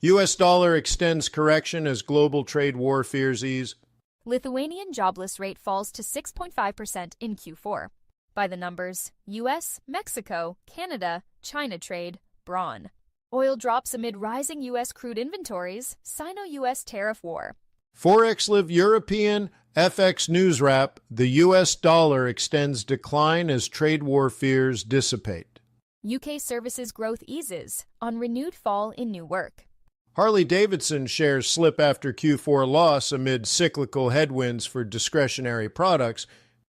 U.S. dollar extends correction as global trade war fears ease. Lithuanian jobless rate falls to 6.5% in Q4. By the numbers, U.S., Mexico, Canada, China trade, brawn. Oil drops amid rising U.S. crude inventories, Sino-U.S. tariff war. Forex Live European FX News Wrap, the U.S. dollar extends decline as trade war fears dissipate. UK services growth eases on renewed fall in new work. Harley-Davidson shares slip after Q4 loss amid cyclical headwinds for discretionary products.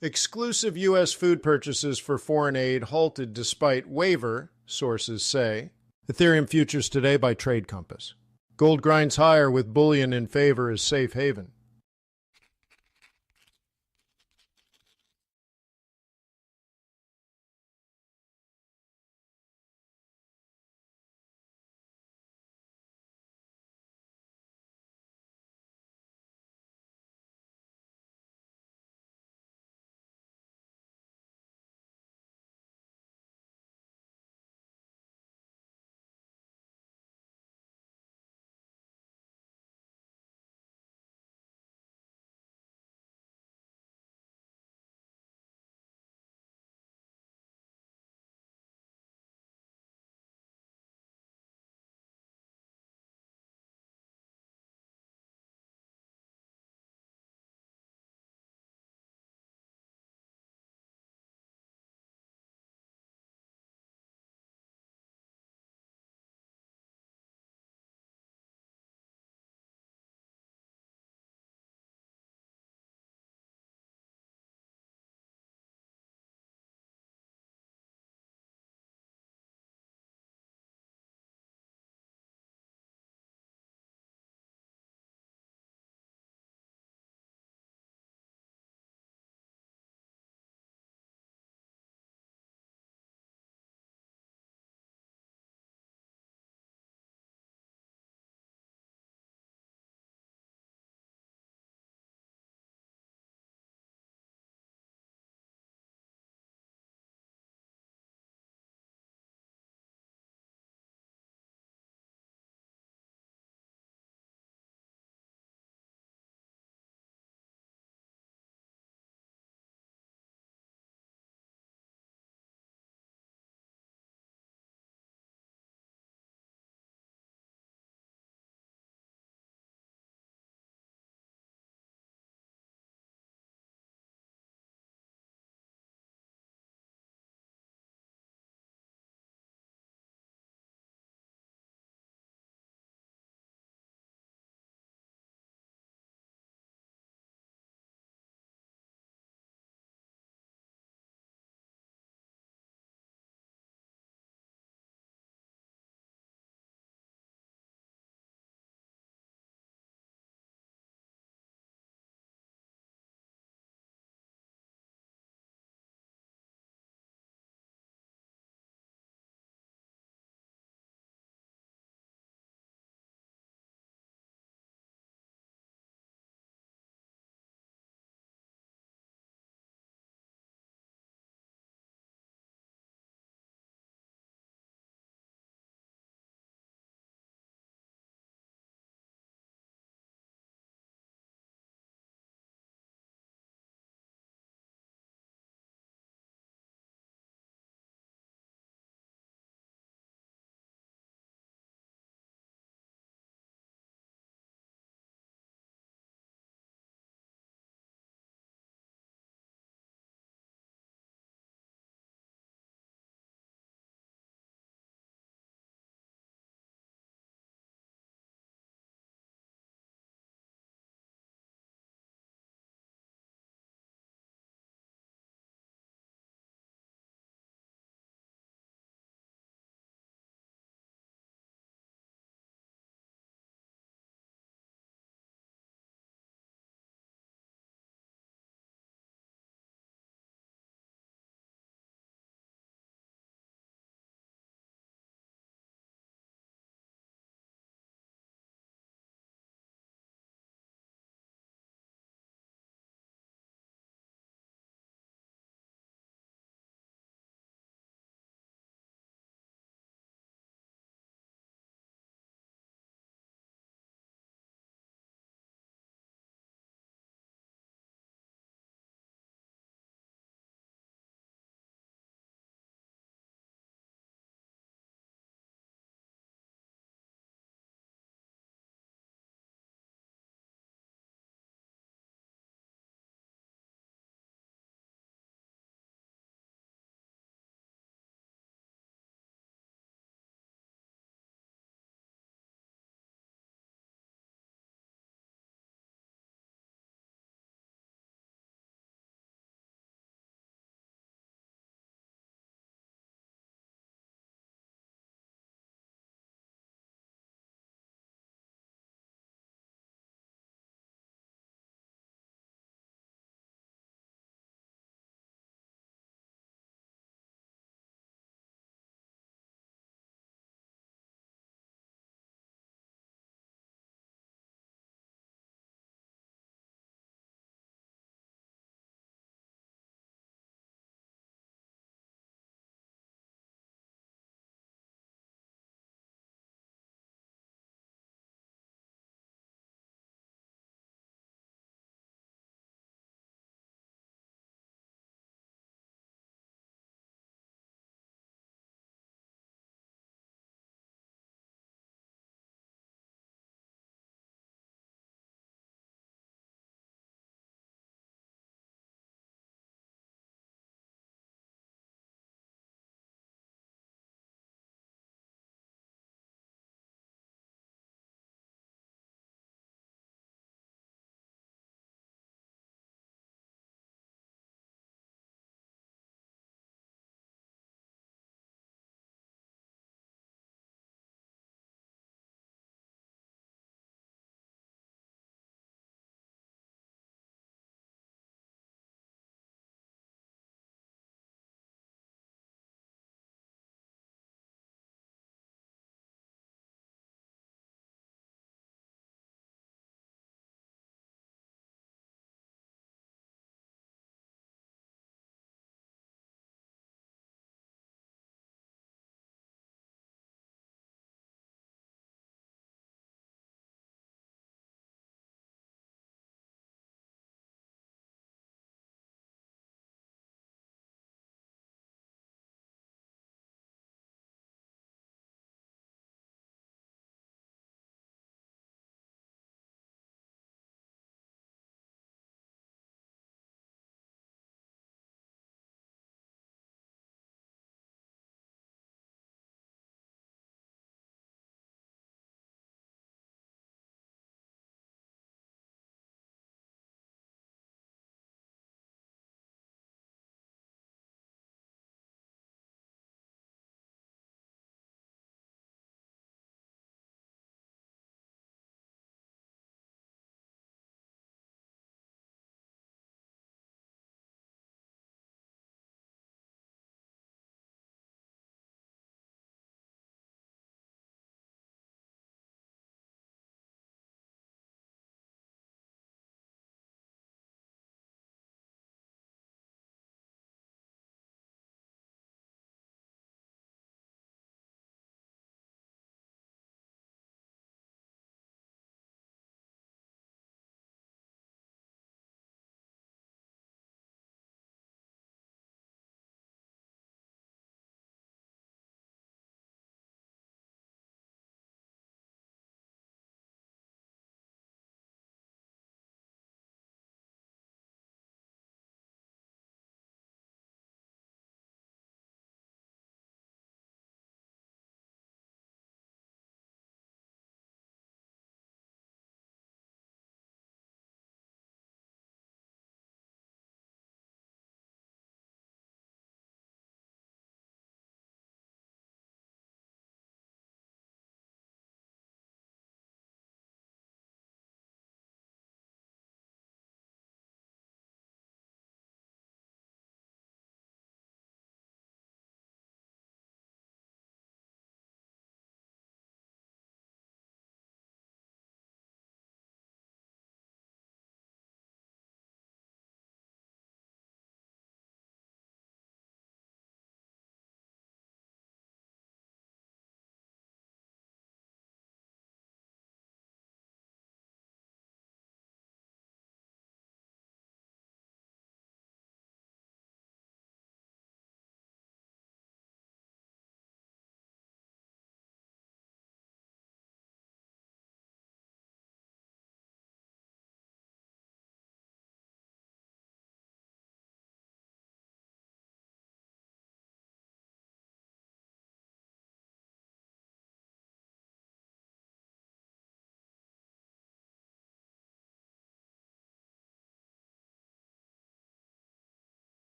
Exclusive U.S. food purchases for foreign aid halted despite waiver, sources say. Ethereum futures today by Trade Compass. Gold grinds higher with bullion in favor as safe haven.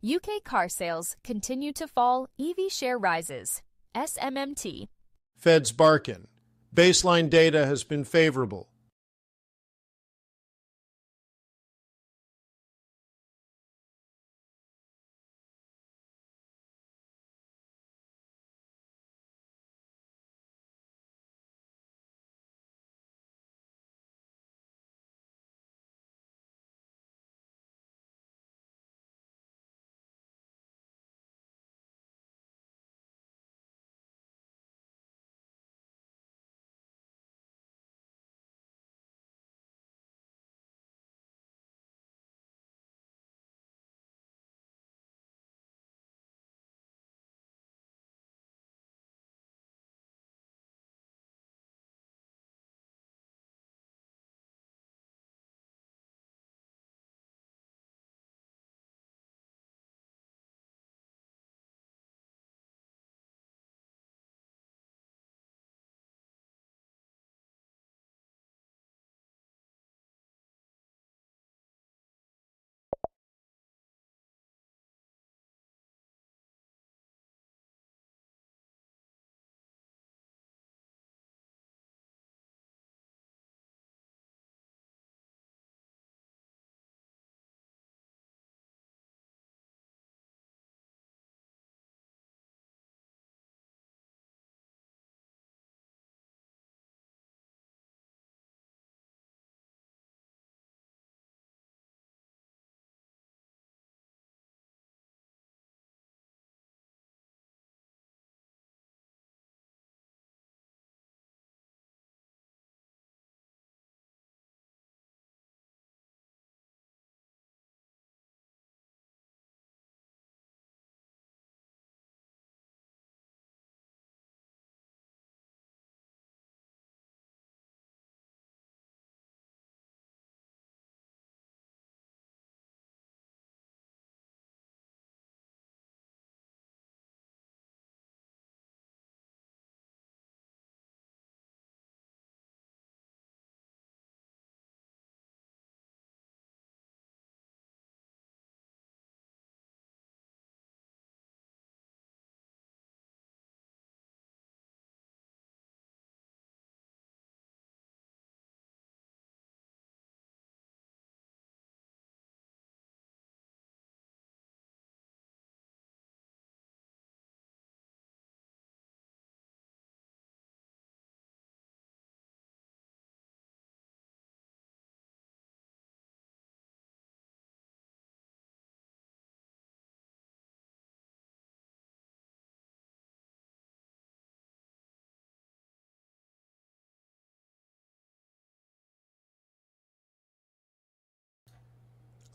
UK car sales continue to fall, EV share rises. SMMT. Fed's barking. Baseline data has been favorable.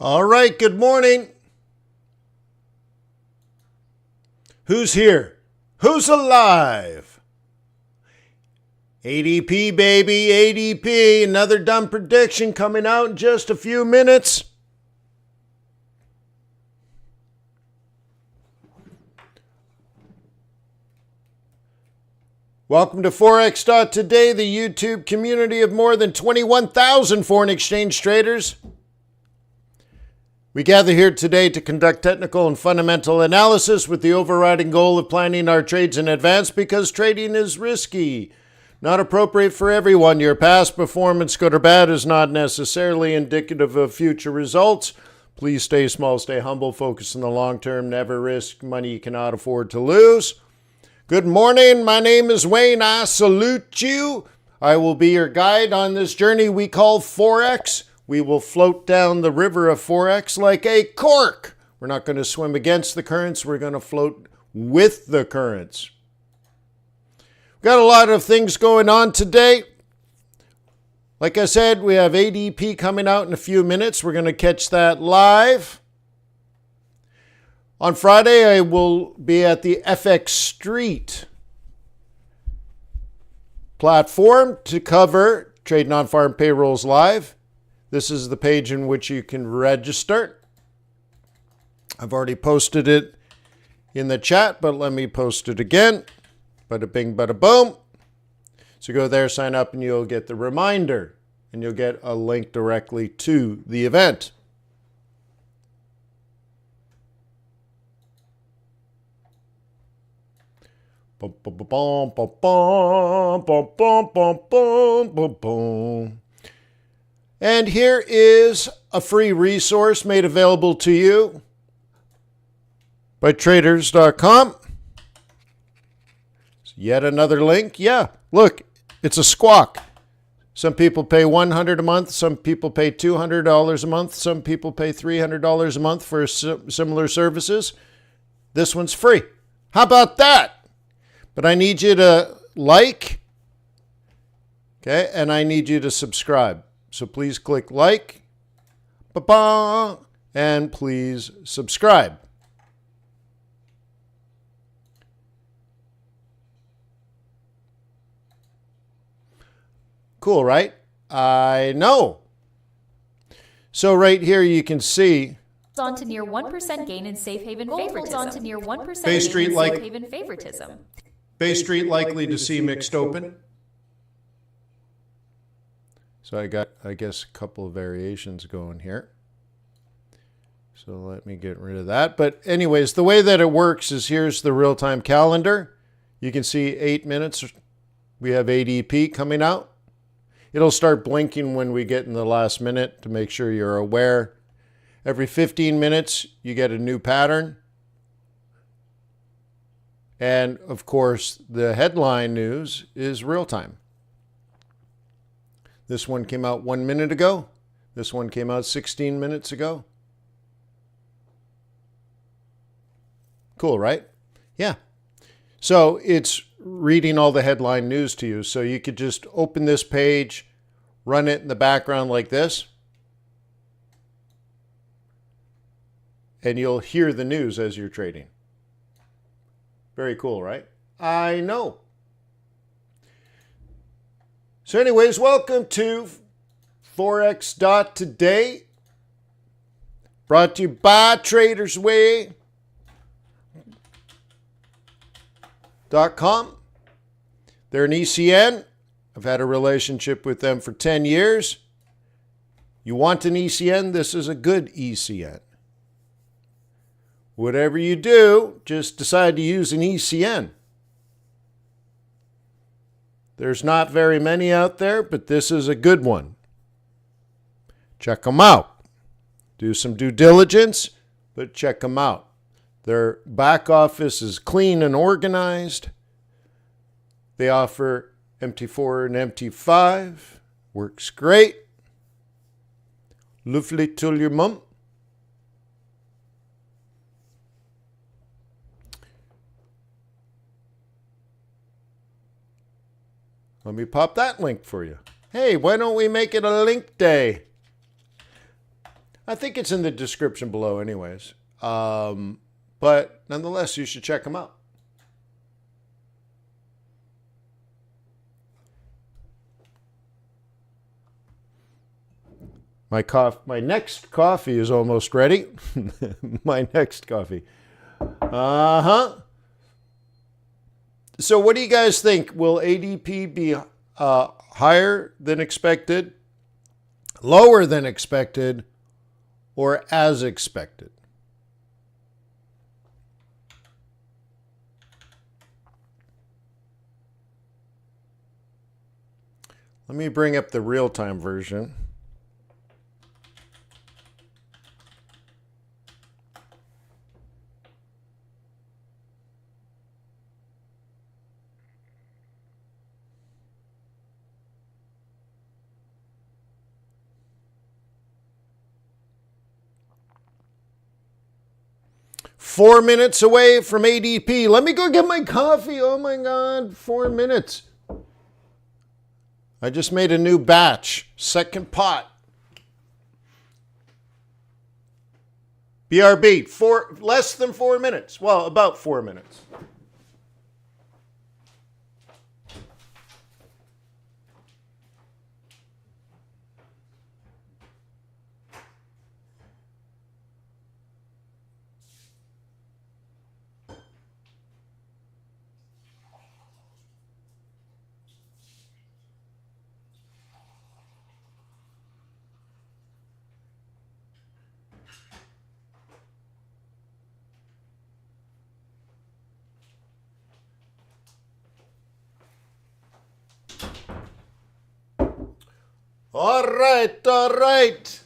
All right, good morning. Who's here? Who's alive? ADP, baby, ADP. Another dumb prediction coming out in just a few minutes. Welcome to Forex.Today, the YouTube community of more than 21,000 foreign exchange traders. We gather here today to conduct technical and fundamental analysis with the overriding goal of planning our trades in advance because trading is risky. Not appropriate for everyone. Your past performance, good or bad, is not necessarily indicative of future results. Please stay small, stay humble, focus on the long term, never risk money you cannot afford to lose. Good morning. My name is Wayne. I salute you. I will be your guide on this journey we call Forex. We will float down the river of Forex like a cork. We're not going to swim against the currents. We're going to float with the currents. We've got a lot of things going on today. Like I said, we have ADP coming out in a few minutes. We're going to catch that live. On Friday, I will be at the FX Street platform to cover Trade Non-Farm Payrolls Live. This is the page in which you can register. I've already posted it in the chat, but let me post it again. Bada bing, bada boom. So go there, sign up, and you'll get the reminder, and you'll get a link directly to the event. Bum, bum, bum, bum, bum, bum, bum, bum, bum, bum, bum. And here is a free resource made available to you by traders.com. Yet another link. Yeah, look, it's a squawk. Some people pay $100 a month. Some people pay $200 a month. Some people pay $300 a month for similar services. This one's free. How about that? But I need you to like, okay, and I need you to subscribe. So please click like, ba-ba, and please subscribe. Cool, right? I know. So right here you can see on to near 1% gain in safe haven favoritism. On to near 1% Bay Street gain in like safe haven favoritism. Bay Street likely to see mixed open. So I got, I guess, a couple of variations going here. So let me get rid of that. But anyways, the way that it works is here's the real-time calendar. You can see 8 minutes. We have ADP coming out. It'll start blinking when we get in the last minute to make sure you're aware. Every 15 minutes, you get a new pattern. And of course, the headline news is real time. This one came out 1 minute ago. This one came out 16 minutes ago. Cool, right? Yeah. So it's reading all the headline news to you. So you could just open this page, run it in the background like this, and you'll hear the news as you're trading. Very cool, right? I know. So anyways, welcome to Forex.Today, brought to you by TradersWay.com. They're an ECN. I've had a relationship with them for 10 years. You want an ECN? This is a good ECN. Whatever you do, just decide to use an ECN. There's not very many out there, but this is a good one. Check them out. Do some due diligence, but check them out. Their back office is clean and organized. They offer MT4 and MT5. Works great. Lovely till your mum. Let me pop that link for you. Hey, why don't we make it a link day? I think it's in the description below anyways. But nonetheless, you should check them out. My next coffee is almost ready. My next coffee. Uh-huh. So what do you guys think? Will ADP be higher than expected, lower than expected, or as expected? Let me bring up the real-time version. Four minutes away from ADP. Let me go get my coffee. Oh my God, 4 minutes. I just made a new batch, second pot. BRB, less than 4 minutes. Well, about 4 minutes. All right, all right.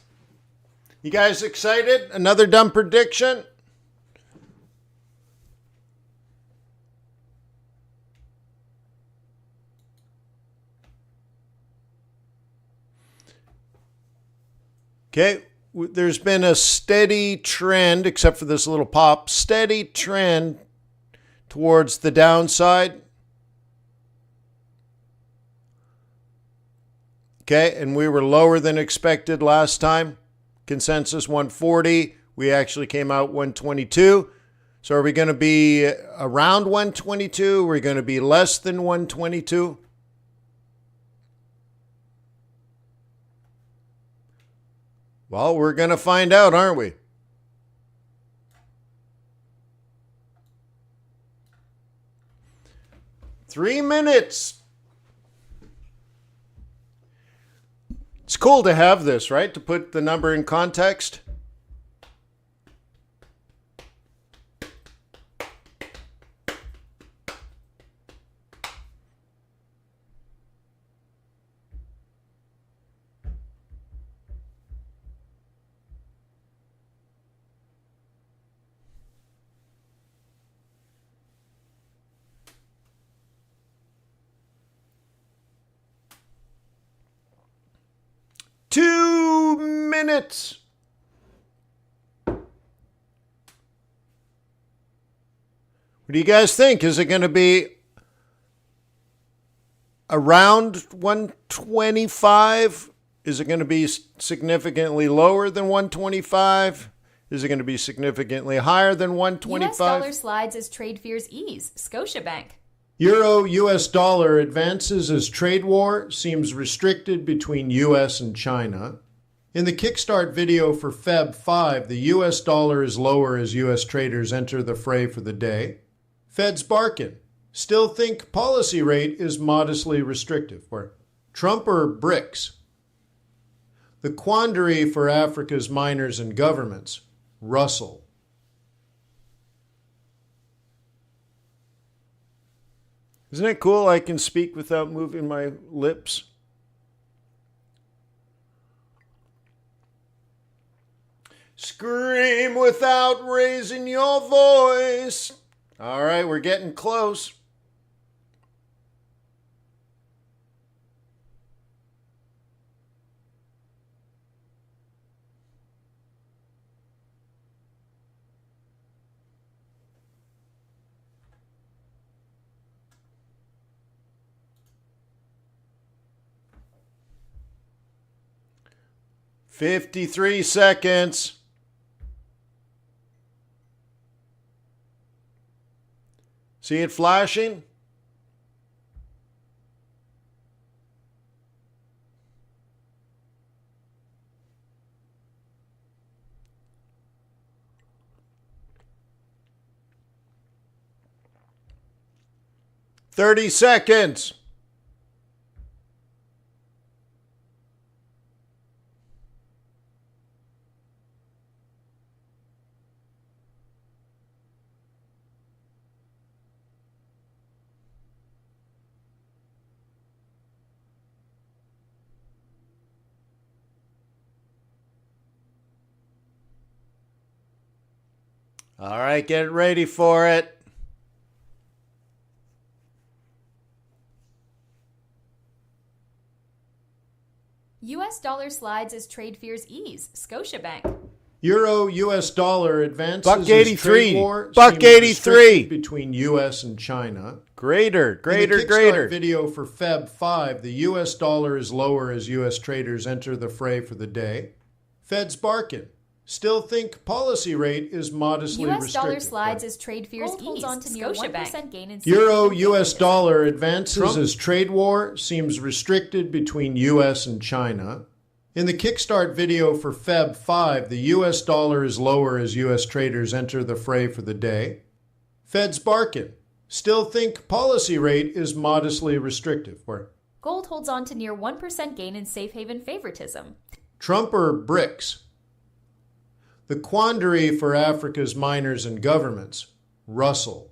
You guys excited? Another dumb prediction? Okay, there's been a steady trend, except for this little pop, steady trend towards the downside. Okay, and we were lower than expected last time. Consensus 140. We actually came out 122. So are we going to be around 122? Are we going to be less than 122? Well, we're going to find out, aren't we? Three minutes. It's cool to have this, right? To put the number in context. Minutes. What do you guys think? Is it going to be around 125? Is it going to be significantly lower than 125? Is it going to be significantly higher than 125? U.S. dollar slides as trade fears ease. Scotiabank. Euro US dollar advances as trade war seems restricted between US and China. In the Kickstart video for Feb 5, the US dollar is lower as US traders enter the fray for the day. Fed's barking. Still think policy rate is modestly restrictive. Or Trump or BRICS? The quandary for Africa's miners and governments. Russell. Isn't it cool I can speak without moving my lips? Scream without raising your voice. All right, we're getting close. "53 seconds. See it flashing? "30 seconds. All right, get ready for it. U.S. dollar slides as trade fears ease. Scotiabank. Euro US dollar advances Buck as 83. trade war Buck seems 83. restricted between US and China. Greater. In the Kickstart video for Feb 5, the US dollar is lower as US traders enter the fray for the day. Fed's barking. Still think policy rate is modestly U.S. restrictive. dollar slides as trade fears ease. On to near 1% gain in Euro US dollar advances Trump. as trade war seems restricted between US and China. In the Kickstart video for Feb 5, the US dollar is lower as US traders enter the fray for the day. Fed's barking. Still think policy rate is modestly restrictive. Or Gold holds on to near 1% gain in safe haven favoritism. Trump or BRICS? The quandary for Africa's miners and governments. Russell.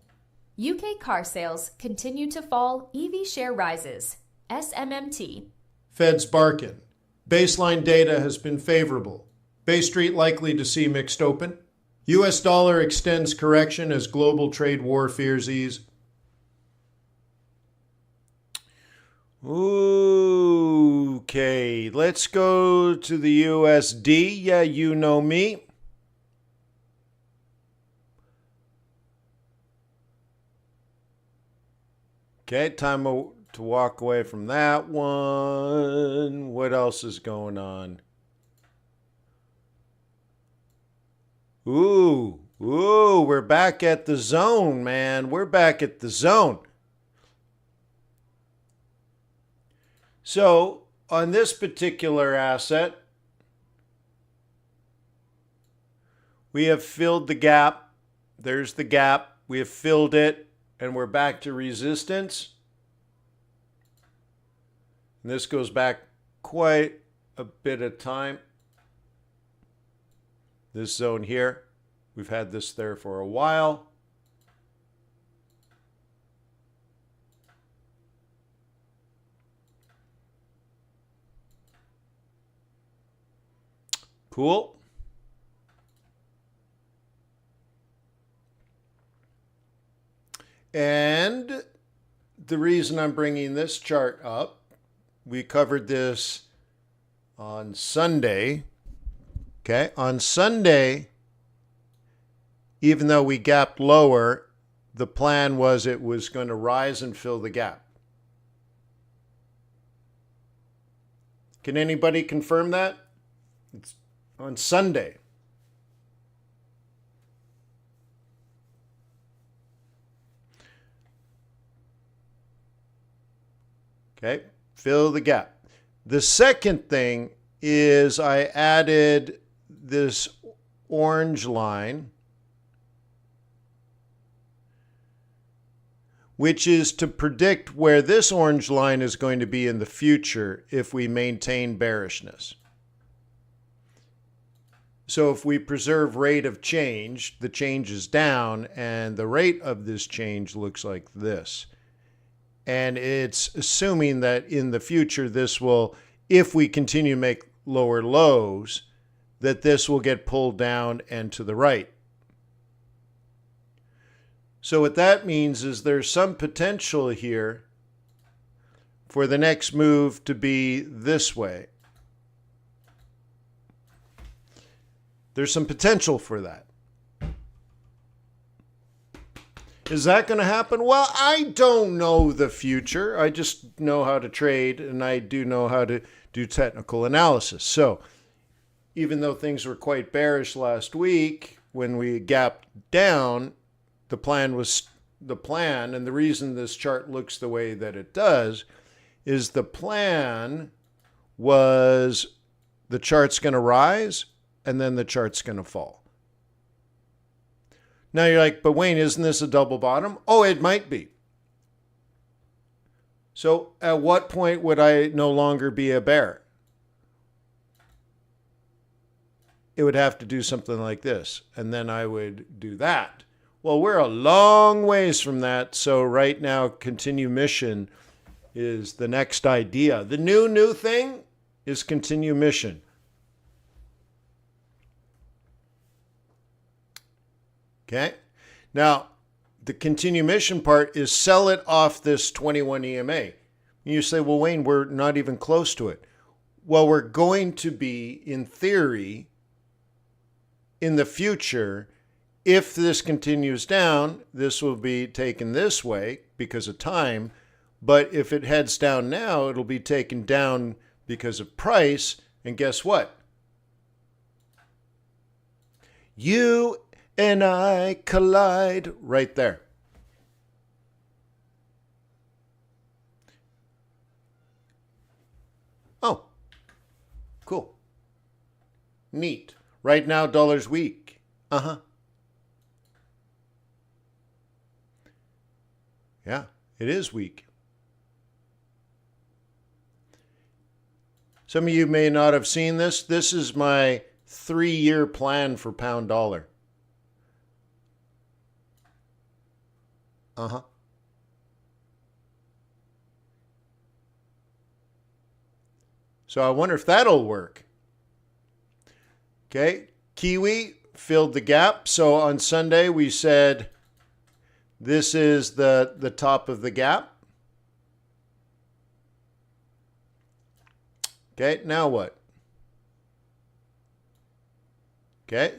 UK car sales continue to fall. EV share rises. SMMT. Fed's barking. Baseline data has been favorable. Bay Street likely to see mixed open. U.S. dollar extends correction as global trade war fears ease. Okay, let's go to the USD. Yeah, you know me. Okay, time to walk away from that one. What else is going on? Ooh, we're back at the zone, man. We're back at the zone. So, on this particular asset, we have filled the gap. There's the gap. We have filled it, and we're back to resistance. And this goes back quite a bit of time. This zone here, we've had this there for a while. Cool. And the reason I'm bringing this chart up, we covered this on Sunday. Okay, on Sunday, even though we gapped lower, the plan was it was going to rise and fill the gap. Can anybody confirm that? It's on Sunday. Okay, fill the gap. The second thing is I added this orange line, which is to predict where this orange line is going to be in the future if we maintain bearishness. So if we preserve rate of change, the change is down, and the rate of this change looks like this. And it's assuming that in the future this will, if we continue to make lower lows, that this will get pulled down and to the right. So what that means is there's some potential here for the next move to be this way. There's some potential for that. Is that going to happen? Well, I don't know the future. I just know how to trade, and I do know how to do technical analysis. So even though things were quite bearish last week, when we gapped down, the plan was the plan. And the reason this chart looks the way that it does is the plan was the chart's going to rise, and then the chart's going to fall. Now you're like, but Wayne, isn't this a double bottom? Oh, it might be. So at what point would I no longer be a bear? It would have to do something like this, and then I would do that. Well, we're a long ways from that, so right now, continue mission is the next idea. The new thing is continue mission. Okay. Now, the continue mission part is sell it off this 21 EMA. You say, well, Wayne, we're not even close to it. Well, we're going to be, in theory, in the future. If this continues down, this will be taken this way because of time. But if it heads down now, it'll be taken down because of price. And guess what? You and I collide right there. Oh, cool. Neat. Right now, dollar's weak. Yeah, it is weak. Some of you may not have seen this. This is my 3-year plan for pound dollar. So I wonder if that'll work. Okay, Kiwi filled the gap. So on Sunday we said this is the top of the gap. Okay, now what? Okay,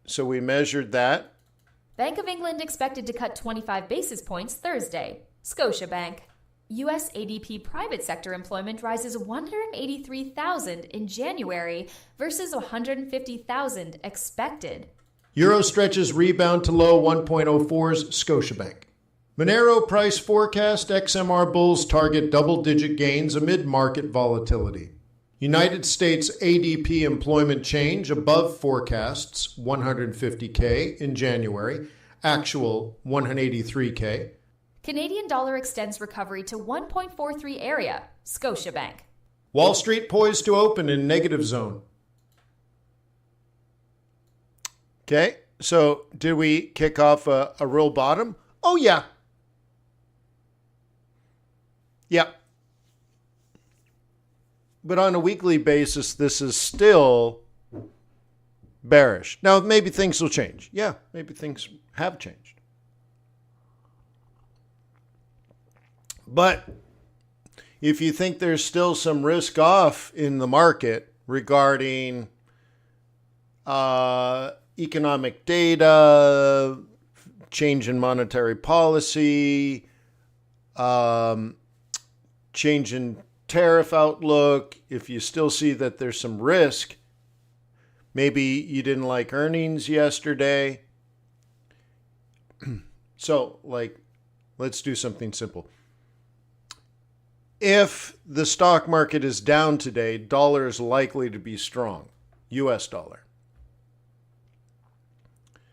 so we measured that. Bank of England expected to cut 25 basis points Thursday. Scotiabank. U.S. ADP private sector employment rises 183,000 in January versus 150,000 expected. Euro stretches rebound to low 1.04's Scotiabank. Monero price forecast XMR bulls target double-digit gains amid market volatility. United States ADP employment change above forecasts 150K in January, actual 183K. Canadian dollar extends recovery to 1.43 area. Scotiabank. Wall Street poised to open in negative zone. Okay, so did we kick off a real bottom? Oh, yeah. Yeah. But on a weekly basis, this is still bearish. Now, maybe things will change. Yeah, maybe things have changed. But if you think there's still some risk off in the market regarding economic data, change in monetary policy, change in tariff outlook, if you still see that there's some risk, maybe you didn't like earnings yesterday. So, let's do something simple. If the stock market is down today, dollar is likely to be strong, US dollar.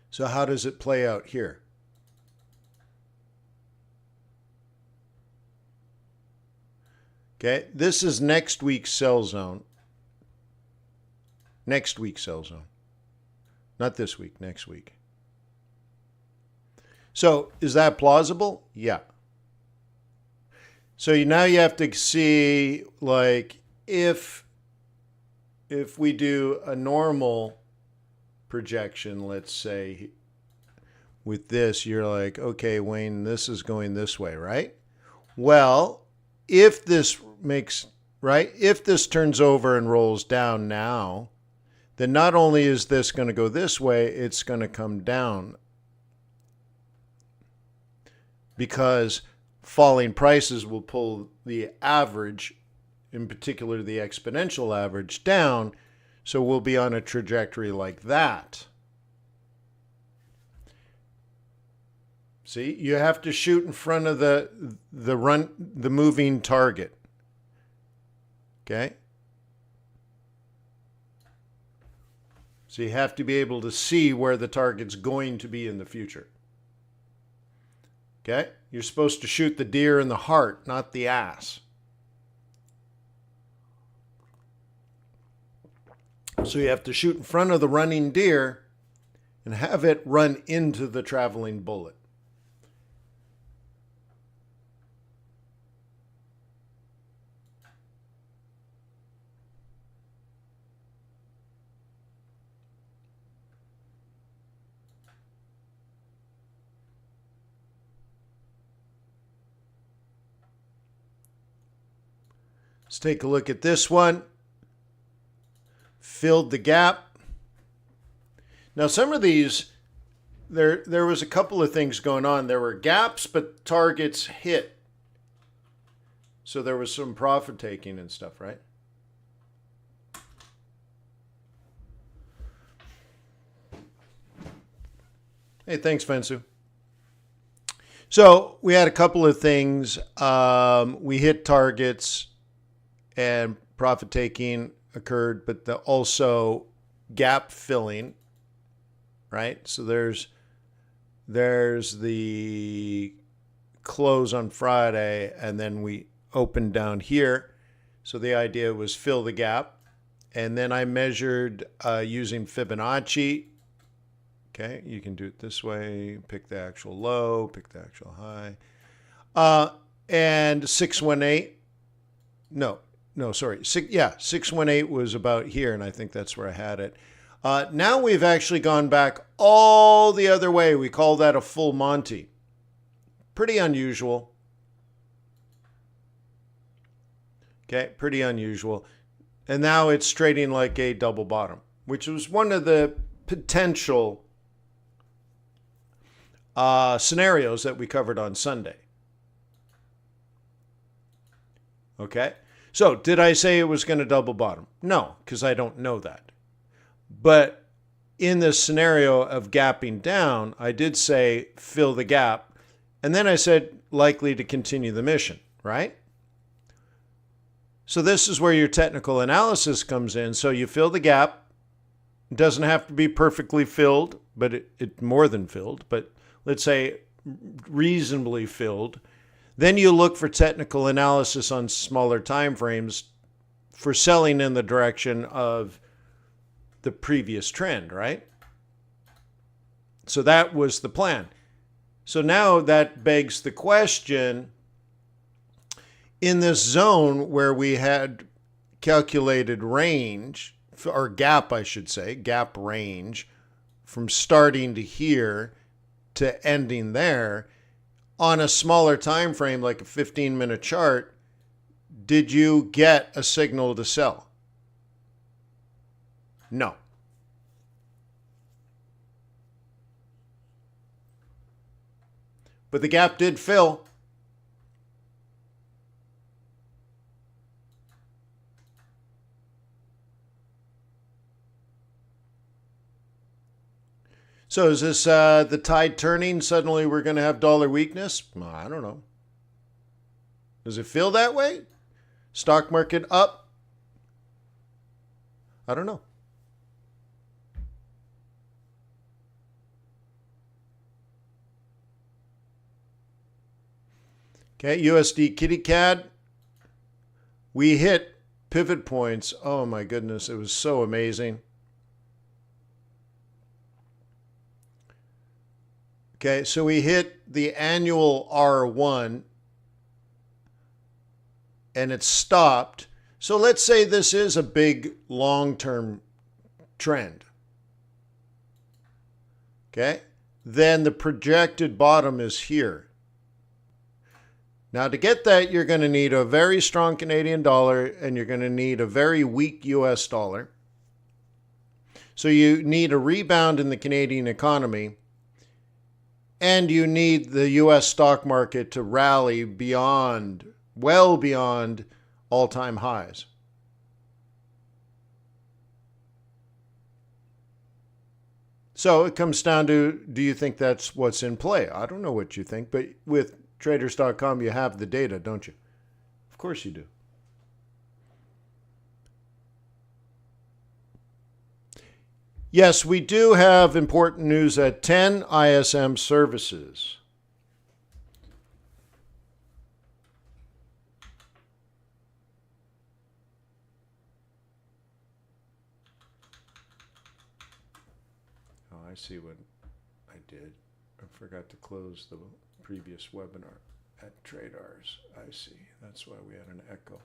So how does it play out here? Okay, this is next week's sell zone. Next week's sell zone. Not this week, next week. So is that plausible? Yeah. So now you have to see, if we do a normal projection, let's say, with this, you're like, okay, Wayne, this is going this way, right? Well, if this if this turns over and rolls down now, then not only is this going to go this way, it's going to come down. Because falling prices will pull the average, in particular the exponential average, down. So we'll be on a trajectory like that. See, you have to shoot in front of the moving target. Okay? So you have to be able to see where the target's going to be in the future. Okay? You're supposed to shoot the deer in the heart, not the ass. So you have to shoot in front of the running deer and have it run into the traveling bullet. Let's take a look at this one. Filled the gap. Now some of these, there was a couple of things going on. There were gaps, but targets hit. So there was some profit taking and stuff, right? Hey, thanks, Fensu. So we had a couple of things. We hit targets and profit taking occurred, but also gap filling, right? So there's the close on Friday, and then we opened down here. So the idea was fill the gap. And then I measured using Fibonacci. Okay, you can do it this way. Pick the actual low, pick the actual high. And 618. No, No, sorry. 618 was about here, and I think that's where I had it. Now we've actually gone back all the other way. We call that a full Monty. Pretty unusual. Okay, pretty unusual. And now it's trading like a double bottom, which was one of the potential scenarios that we covered on Sunday. Okay, so did I say it was going to double bottom? No, because I don't know that. But in this scenario of gapping down, I did say fill the gap. And then I said likely to continue the mission, right? So this is where your technical analysis comes in. So you fill the gap. It doesn't have to be perfectly filled, but it more than filled. But let's say reasonably filled. Then you look for technical analysis on smaller time frames for selling in the direction of the previous trend, right? So that was the plan. So now that begs the question, in this zone where we had calculated range, or gap, I should say, gap range, from starting to here to ending there, on a smaller time frame, like a 15-minute chart, did you get a signal to sell? No. But the gap did fill. So is this the tide turning? Suddenly we're going to have dollar weakness? I don't know. Does it feel that way? Stock market up? I don't know. Okay, USD kitty cat. We hit pivot points. Oh my goodness, it was so amazing. Okay, so we hit the annual R1 and it stopped. So let's say this is a big long-term trend. Okay, then the projected bottom is here. Now to get that, you're going to need a very strong Canadian dollar and you're going to need a very weak US dollar. So you need a rebound in the Canadian economy. And you need the U.S. stock market to rally beyond, well beyond all-time highs. So it comes down to, do you think that's what's in play? I don't know what you think, but with traders.com, you have the data, don't you? Of course you do. Yes, we do have important news at 10 ISM services. Oh, I see what I did. I forgot to close the previous webinar at TRADARS. I see. That's why we had an echo.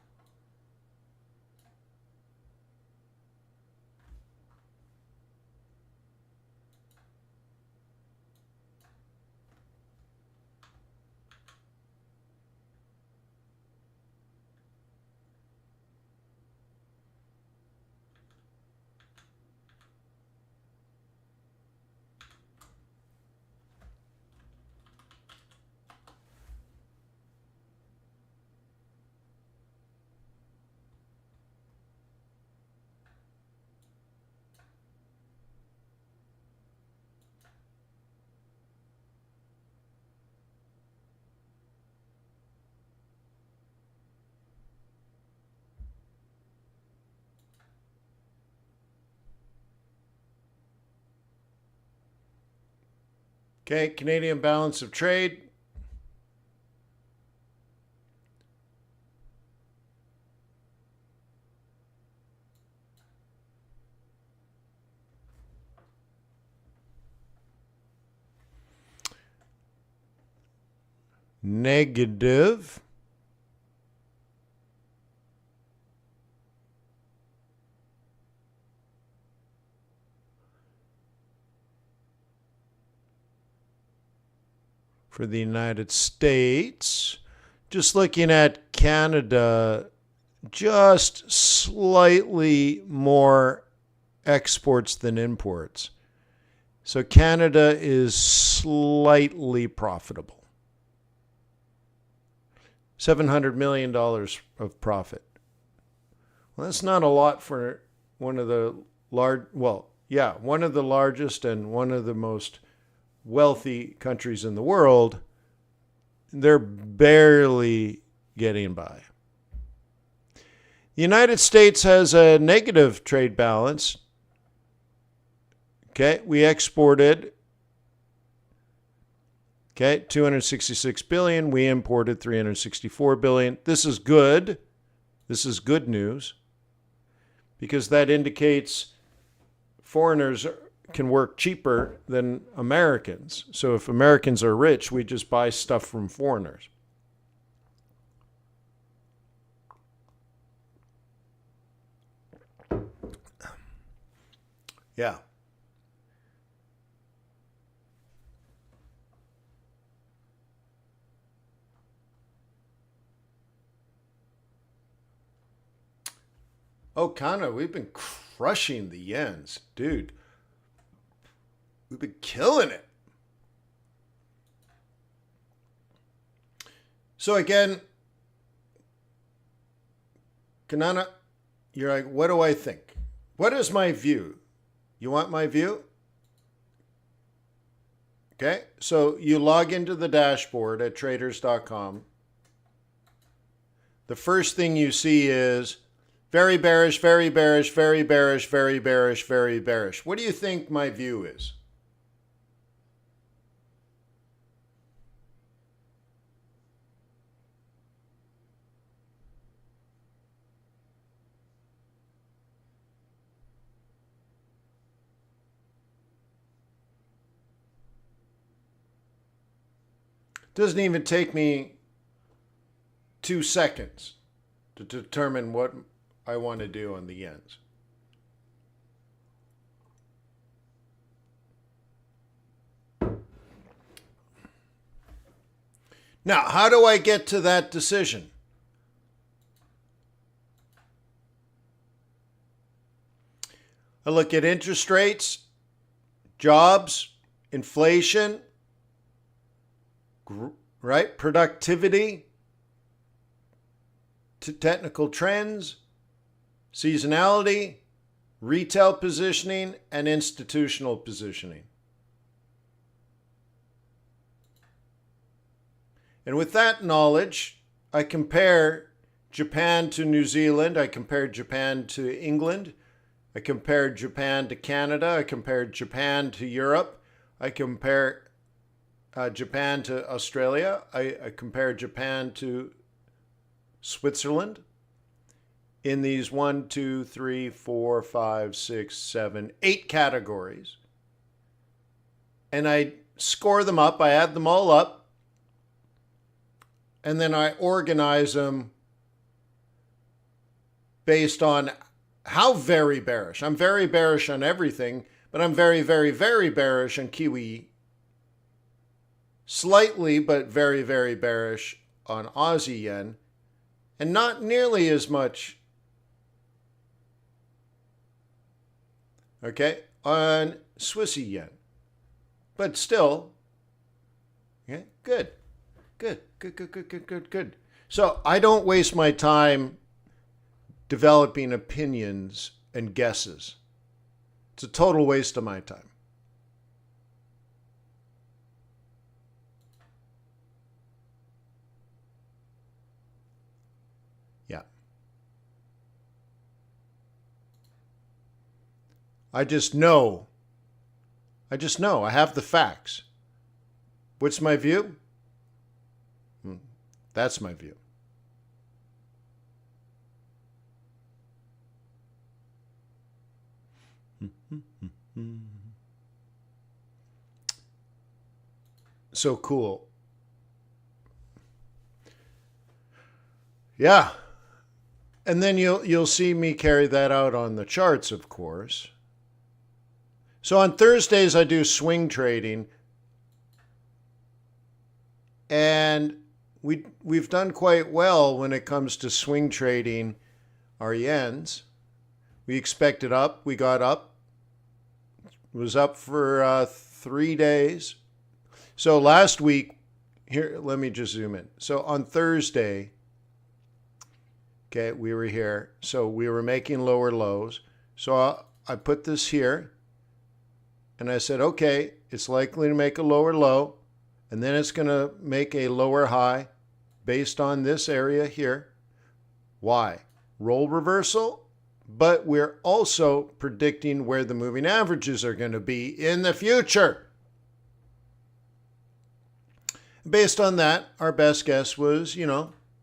Okay, Canadian balance of trade. Negative for the United States. Just looking at Canada, just slightly more exports than imports. So Canada is slightly profitable. $700 million of profit. Well, that's not a lot for one of the one of the largest and one of the most wealthy countries in the world. They're barely getting by. The United States has a negative trade balance. Okay, we exported $266 billion. We imported $364 billion. This is good. This is good news because that indicates foreigners can work cheaper than Americans. So if Americans are rich, we just buy stuff from foreigners. Yeah. Oh, Kana, we've been crushing the yens, dude. We've been killing it. So again, Kanana, you're like, what do I think? What is my view? You want my view? Okay, so you log into the dashboard at traders.com. The first thing you see is very bearish, very bearish, very bearish, very bearish, very bearish. What do you think my view is? Doesn't even take me 2 seconds to determine what I want to do on the yens. Now, how do I get to that decision? I look at interest rates, jobs, inflation, right? Productivity, technical trends, seasonality, retail positioning, and institutional positioning. And with that knowledge, I compare Japan to New Zealand. I compared Japan to England. I compared Japan to Canada. I compared Japan to Europe. I compare Japan to Australia. I compared Japan to Switzerland in these 1, 2, 3, 4, 5, 6, 7, 8 categories. And I score them up. I add them all up. And then I organize them based on how very bearish. I'm very bearish on everything, but I'm very, very, very bearish on Kiwi. Slightly, but very, very bearish on Aussie yen. And not nearly as much, okay, on Swissy yen. But still, yeah, good. Good. So I don't waste my time developing opinions and guesses. It's a total waste of my time. Yeah. I just know. I have the facts. What's my view? That's my view. So cool. Yeah. And then you'll see me carry that out on the charts, of course. So on Thursdays I do swing trading. And we've done quite well when it comes to swing trading our yens. We expected up. We got up. It was up for 3 days. So last week, here, let me just zoom in. So on Thursday, okay, we were here. So we were making lower lows. So I put this here. And I said, okay, it's likely to make a lower low. And then it's going to make a lower high based on this area here. Why? Roll reversal, but we're also predicting where the moving averages are going to be in the future. Based on that, our best guess was,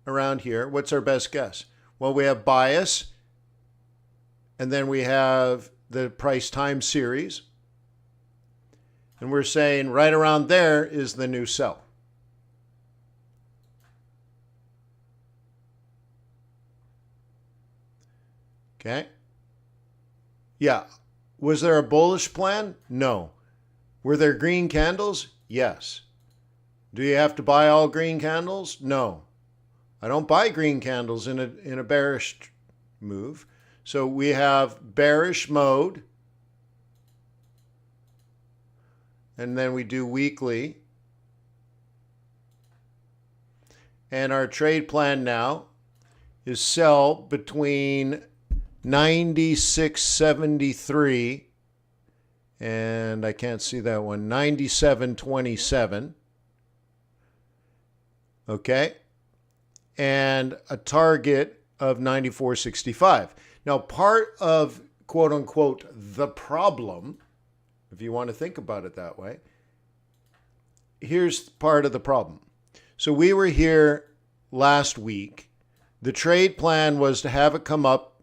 around here. What's our best guess? Well, we have bias, and then we have the price time series. And we're saying right around there is the new sell. Okay. Yeah. Was there a bullish plan? No. Were there green candles? Yes. Do you have to buy all green candles? No. I don't buy green candles in a bearish move. So we have bearish mode. And then we do weekly. And our trade plan now is sell between 96.73 and I can't see that one, 97.27. Okay. And a target of 94.65. Now, part of quote unquote the problem, if you want to think about it that way, here's part of the problem. So we were here last week. The trade plan was to have it come up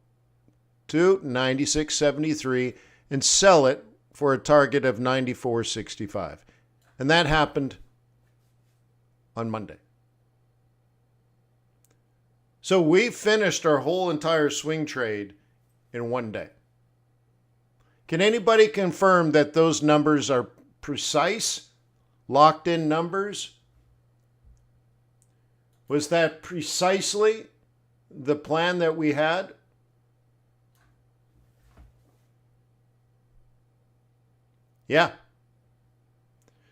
to 96.73 and sell it for a target of 94.65. And that happened on Monday. So we finished our whole entire swing trade in one day. Can anybody confirm that those numbers are precise, locked in numbers? Was that precisely the plan that we had? Yeah.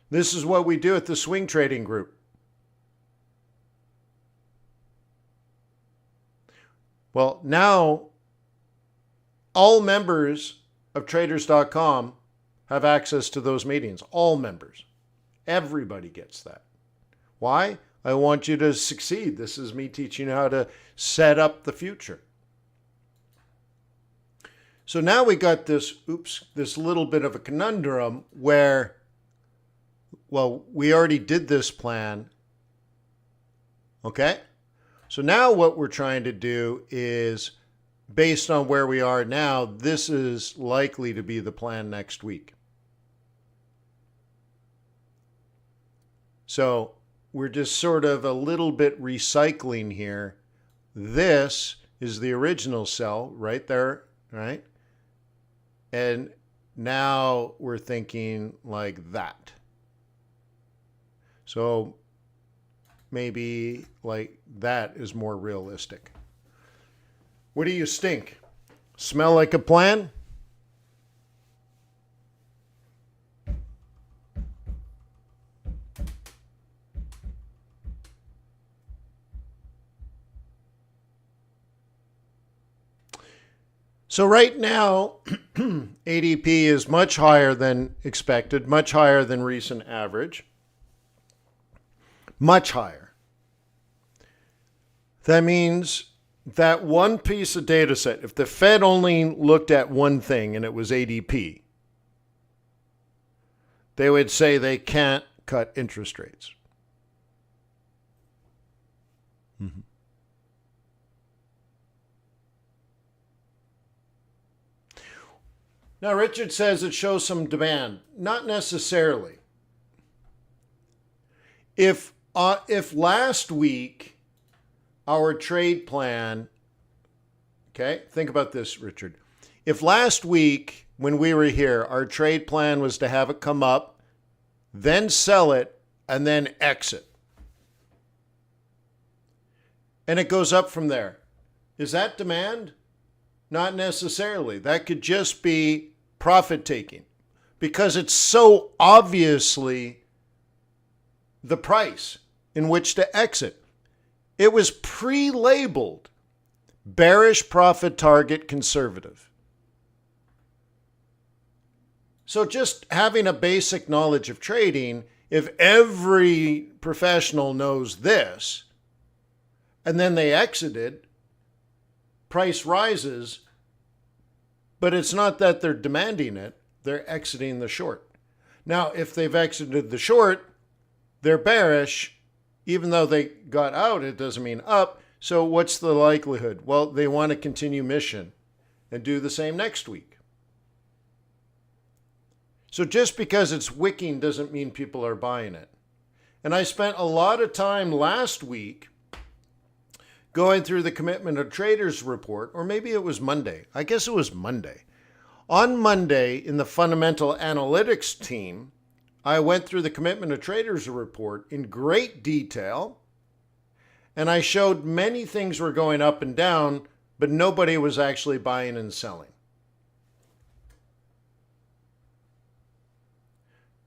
This is what we do at the swing trading group. Well, now all members of traders.com have access to those meetings. All members. Everybody gets that. Why? I want you to succeed. This is me teaching you how to set up the future. So now we got this little bit of a conundrum where, well, we already did this plan. Okay? So now what we're trying to do is, based on where we are now, this is likely to be the plan next week. So we're just sort of a little bit recycling here. This is the original cell right there, right? And now we're thinking like that. So maybe like that is more realistic. What do you stink? Smell like a plan? So right now, ADP is much higher than expected, much higher than recent average. Much higher. That means that one piece of data set, if the Fed only looked at one thing and it was ADP, they would say they can't cut interest rates. Mm-hmm. Now, Richard says it shows some demand. Not necessarily. If last week our trade plan, okay, think about this, Richard. If last week when we were here, our trade plan was to have it come up, then sell it, and then exit. and it goes up from there. Is that demand? Not necessarily. That could just be profit taking because it's so obviously the price in which to exit. It was pre-labeled bearish profit target conservative. So just having a basic knowledge of trading, if every professional knows this, and then they exited, price rises, but it's not that they're demanding it, they're exiting the short. Now, if they've exited the short, they're bearish. Even though they got out, it doesn't mean up. So what's the likelihood? Well, they want to continue mission and do the same next week. So just because it's wicking doesn't mean people are buying it. And I spent a lot of time last week going through the Commitment of Traders report, or maybe it was Monday. I guess it was Monday. On Monday, in the fundamental analytics team, I went through the Commitment of Traders report in great detail, and I showed many things were going up and down, but nobody was actually buying and selling.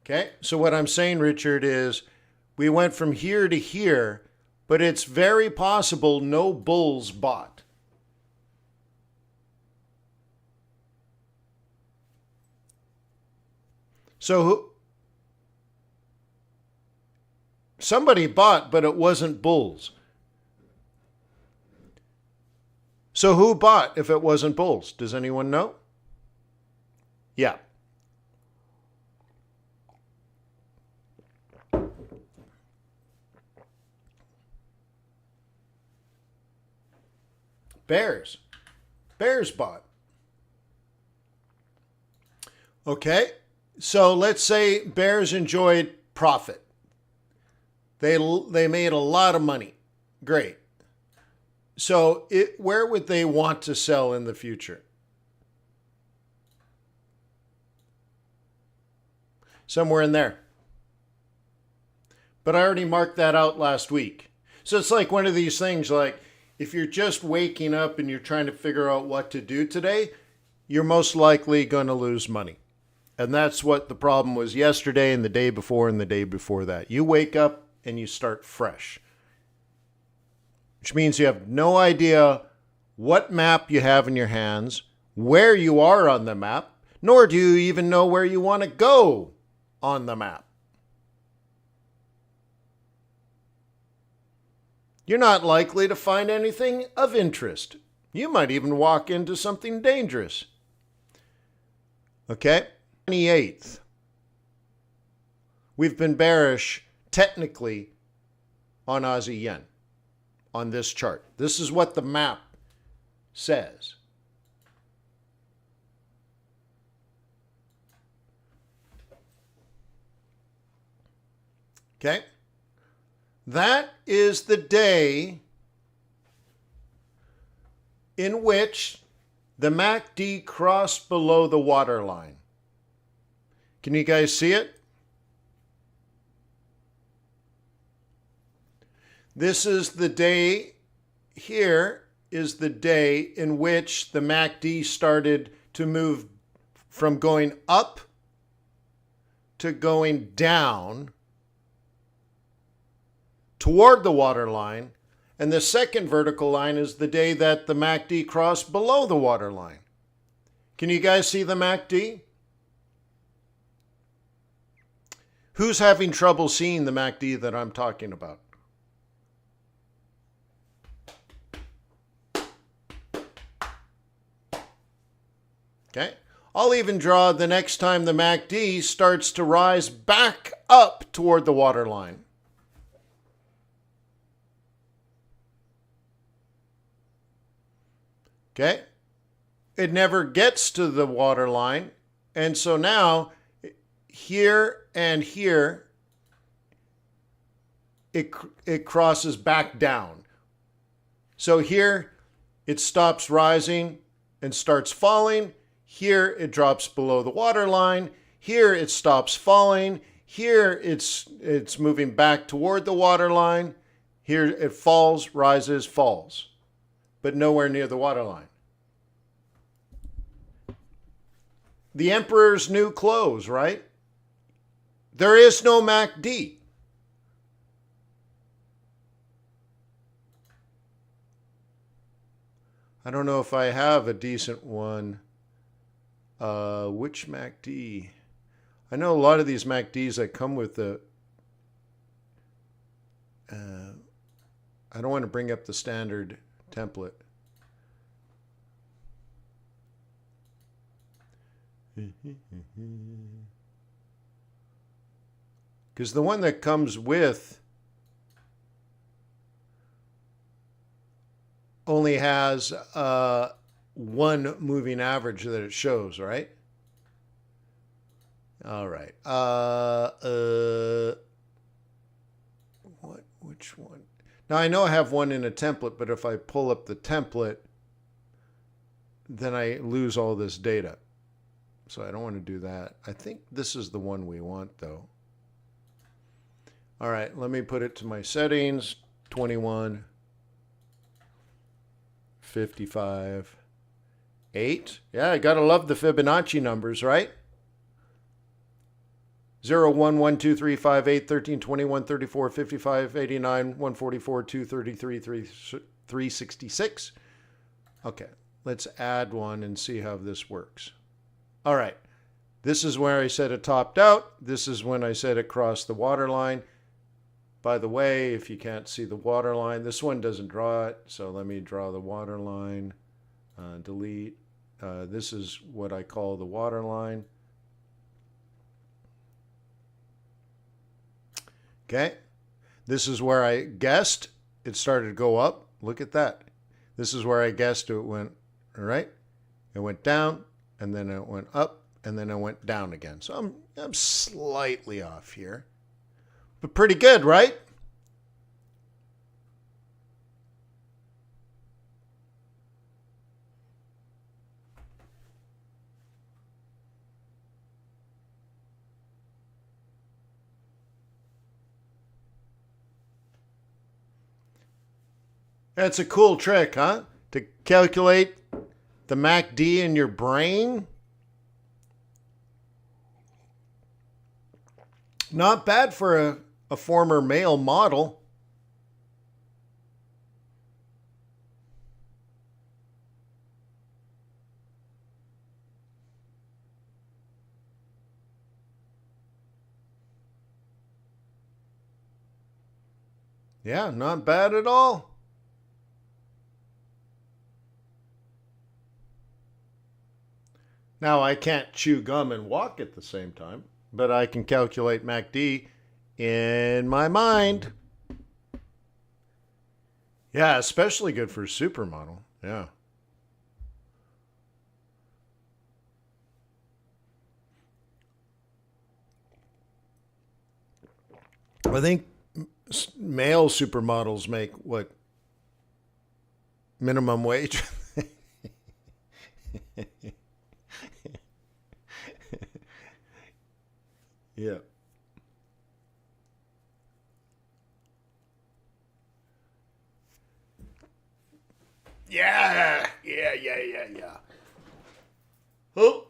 Okay, so what I'm saying, Richard, is we went from here to here, but it's very possible no bulls bought. So somebody bought, but it wasn't bulls. So who bought if it wasn't bulls? Does anyone know? Yeah. Bears. Bears bought. Okay, so let's say bears enjoyed profit. They made a lot of money. Great. So where would they want to sell in the future? Somewhere in there. But I already marked that out last week. So it's like one of these things like, if you're just waking up and you're trying to figure out what to do today, you're most likely going to lose money. And that's what the problem was yesterday and the day before and the day before that. You wake up and you start fresh, which means you have no idea what map you have in your hands, where you are on the map, nor do you even know where you want to go on the map. You're not likely to find anything of interest. You might even walk into something dangerous. Okay? 28th. We've been bearish technically on Aussie yen on this chart. This is what the map says. Okay? That is the day in which the MACD crossed below the waterline. Can you guys see it? This is the day, here is the day in which the MACD started to move from going up to going down toward the waterline, and the second vertical line is the day that the MACD crossed below the waterline. Can you guys see the MACD? Who's having trouble seeing the MACD that I'm talking about? Okay, I'll even draw the next time the MACD starts to rise back up toward the waterline. Okay, it never gets to the waterline, and so now here and here it crosses back down. So here it stops rising and starts falling. Here it drops below the waterline. Here it stops falling. Here it's moving back toward the waterline. Here it falls, rises, falls, but nowhere near the waterline. The emperor's new clothes, right? There is no MACD. I don't know if I have a decent one. Which MACD? I know a lot of these MACDs that come with the... I don't want to bring up the standard template. Because the one that comes with only has one moving average that it shows, right? All right. Which one? Now I know I have one in a template, but if I pull up the template, then I lose all this data. So I don't want to do that. I think this is the one we want, though. All right, let me put it to my settings. 21, 55, 8. Yeah, I got to love the Fibonacci numbers, right? 0, 1, 1, 2, 3, 5, 8, 13, 21, 34, 55, 89, 144, 233, 366. Okay, let's add one and see how this works. All right, this is where I said it topped out. This is when I said it crossed the water line. By the way, if you can't see the water line, this one doesn't draw it. So let me draw the water line, delete. This is what I call the water line. Okay, this is where I guessed it started to go up. Look at that. This is where I guessed it went, all right? It went down, and then it went up, and then it went down again. So I'm slightly off here, but pretty good, right? That's a cool trick, huh? To calculate the MACD in your brain. Not bad for a former male model. Yeah, not bad at all. Now, I can't chew gum and walk at the same time, but I can calculate MACD in my mind. Yeah, especially good for a supermodel. Yeah. I think male supermodels make what? Minimum wage? Yeah. Yeah. Oh,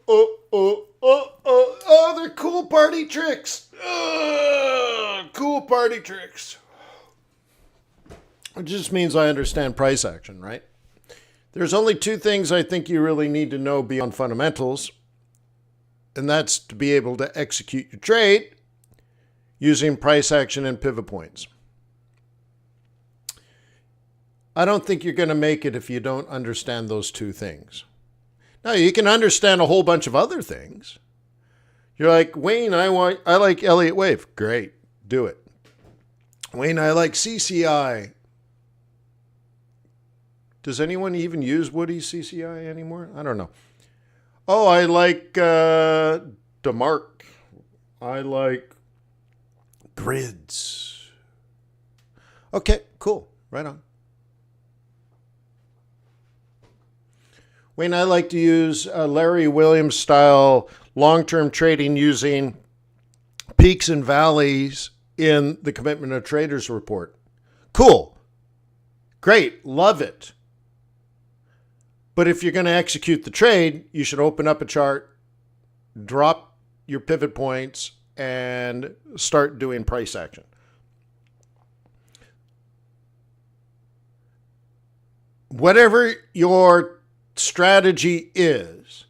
they're cool party tricks. Cool party tricks. It just means I understand price action, right? There's only two things I think you really need to know beyond fundamentals, and that's to be able to execute your trade using price action and pivot points. I don't think you're going to make it if you don't understand those two things. Now, you can understand a whole bunch of other things. You're like, Wayne, I like Elliott Wave. Great, do it. Wayne, I like CCI. Does anyone even use Woody's CCI anymore? I don't know. Oh, I like DeMark. I like grids. Okay, cool. Right on. Wayne, I like to use Larry Williams style long-term trading using peaks and valleys in the Commitment of Traders report. Cool. Great. Love it. But if you're going to execute the trade, you should open up a chart, drop your pivot points, and start doing price action. Whatever your strategy is,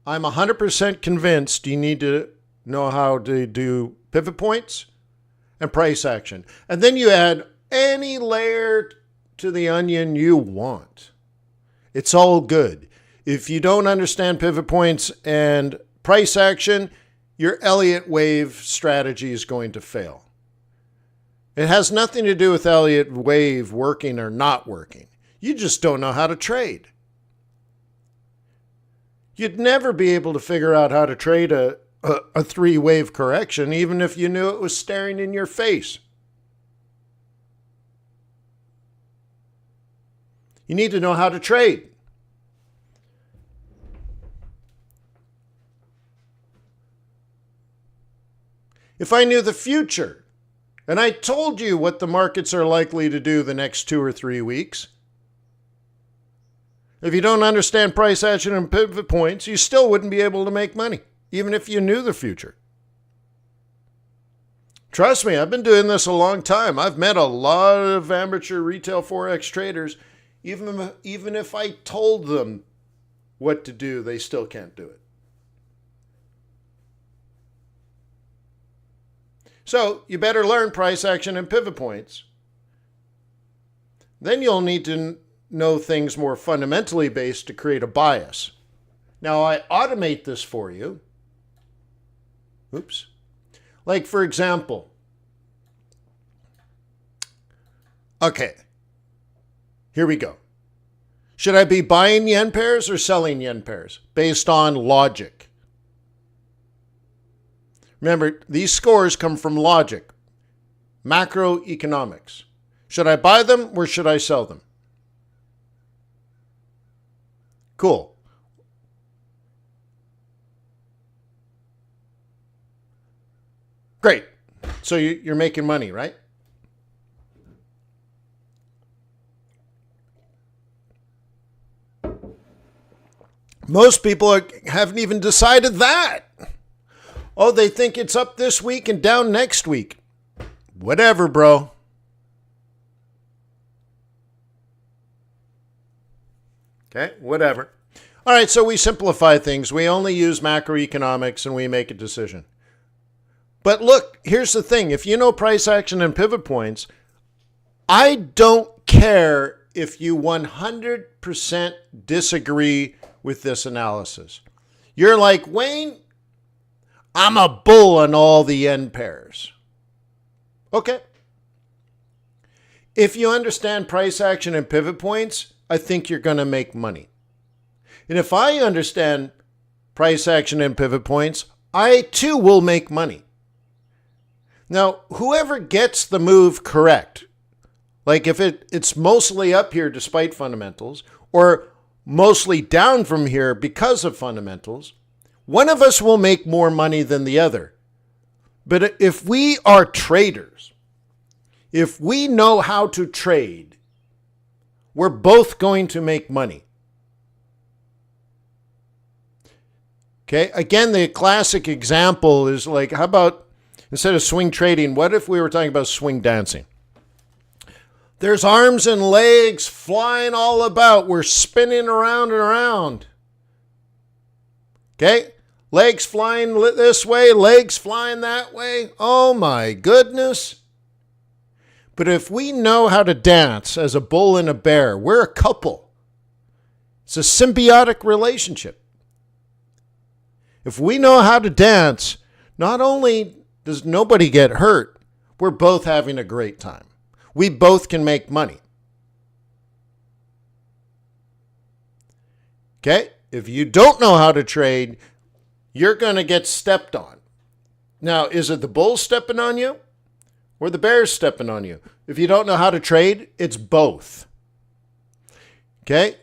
I'm 100% convinced you need to know how to do pivot points and price action. And then you add any layer to the onion you want. It's all good. If you don't understand pivot points and price action, your Elliott wave strategy is going to fail. It has nothing to do with Elliott wave working or not working. You just don't know how to trade. You'd never be able to figure out how to trade a three-wave correction, even if you knew it was staring in your face. You need to know how to trade. If I knew the future, and I told you what the markets are likely to do the next 2 or 3 weeks, if you don't understand price action and pivot points, you still wouldn't be able to make money, even if you knew the future. Trust me, I've been doing this a long time. I've met a lot of amateur retail Forex traders. Even if I told them what to do, they still can't do it. So you better learn price action and pivot points. Then you'll need to know things more fundamentally based to create a bias. Now I automate this for you. Oops. Like for example, okay, here we go. Should I be buying yen pairs or selling yen pairs based on logic? Remember, these scores come from logic, macroeconomics. Should I buy them or should I sell them? Cool. Great. So you're making money, right? Most people haven't even decided that. Oh, they think it's up this week and down next week. Whatever, bro. Okay, whatever. All right, so we simplify things. We only use macroeconomics and we make a decision. But look, here's the thing. If you know price action and pivot points, I don't care if you 100% disagree with this analysis. You're like, Wayne, I'm a bull on all the yen pairs. Okay. If you understand price action and pivot points, I think you're going to make money. And if I understand price action and pivot points, I too will make money. Now, whoever gets the move correct, like if it's mostly up here despite fundamentals, or mostly down from here because of fundamentals, one of us will make more money than the other. But if we are traders, if we know how to trade, we're both going to make money. Okay, again, the classic example is like, how about instead of swing trading, what if we were talking about swing dancing? There's arms and legs flying all about. We're spinning around and around. Okay? Legs flying this way, legs flying that way. Oh my goodness. But if we know how to dance as a bull and a bear, we're a couple. It's a symbiotic relationship. If we know how to dance, not only does nobody get hurt, we're both having a great time. We both can make money. Okay? If you don't know how to trade, you're going to get stepped on. Now, is it the bulls stepping on you or the bears stepping on you? If you don't know how to trade, it's both. Okay?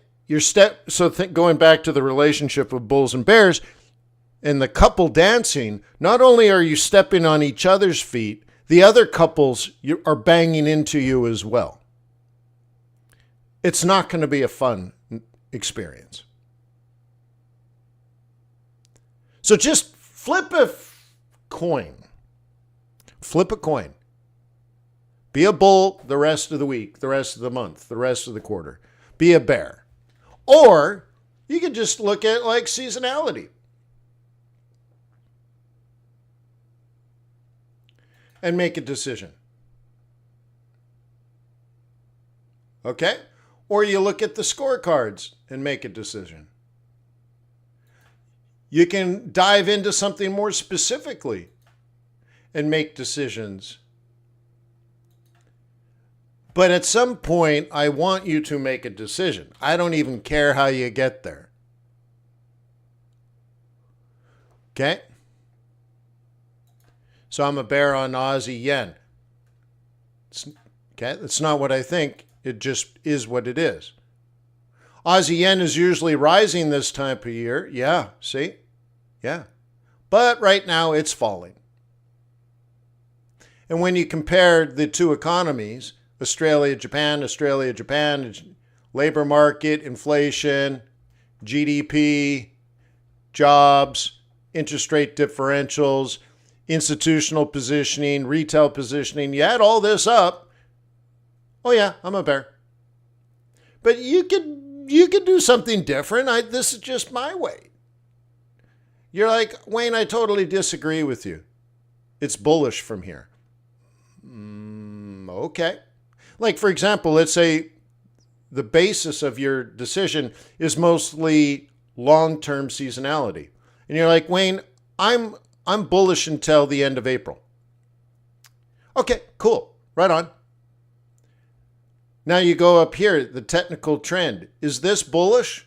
Going back to the relationship of bulls and bears, and the couple dancing, not only are you stepping on each other's feet, the other couples are banging into you as well. It's not going to be a fun experience. So just flip a coin. Flip a coin. Be a bull the rest of the week, the rest of the month, the rest of the quarter. Be a bear. Or you could just look at like seasonality. And make a decision. Okay? Or you look at the scorecards and make a decision. You can dive into something more specifically and make decisions. But at some point, I want you to make a decision. I don't even care how you get there. Okay? So I'm a bear on Aussie yen. Okay, that's not what I think. It just is what it is. Aussie yen is usually rising this time of year. Yeah, see? Yeah. But right now it's falling. And when you compare the two economies, Australia, Japan, labor market, inflation, GDP, jobs, interest rate differentials, institutional positioning, retail positioning, you add all this up, oh yeah, I'm a bear. But you could do something different. This is just my way. You're like, Wayne, I totally disagree with you. It's bullish from here. Okay. Like, for example, let's say the basis of your decision is mostly long-term seasonality. And you're like, Wayne, I'm bullish until the end of April. Okay, cool. Right on. Now you go up here, the technical trend. Is this bullish?